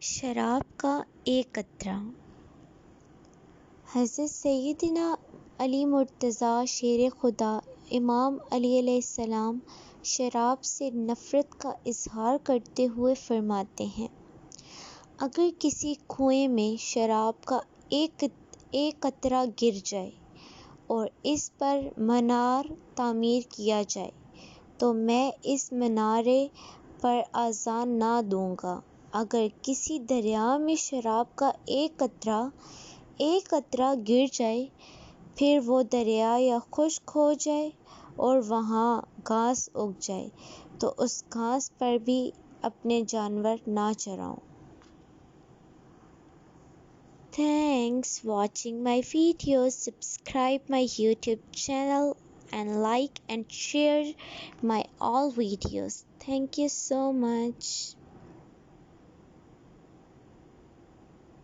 شراب کا ایک قطرہ۔ حضرت سیدنا علی مرتضیٰ شیر خدا امام علی علیہ السلام شراب سے نفرت کا اظہار کرتے ہوئے فرماتے ہیں، اگر کسی کنویں میں شراب کا ایک قطرہ گر جائے اور اس پر مینار تعمیر کیا جائے تو میں اس مینارے پر اذان نہ دوں گا۔ اگر کسی دریا میں شراب کا ایک قطرہ گر جائے، پھر وہ دریا یا خشک ہو جائے اور وہاں گھاس اگ جائے تو اس گھاس پر بھی اپنے جانور نہ چراؤں۔ Thanks watching my videos. Subscribe my YouTube channel and like and share my all videos. Thank you so much.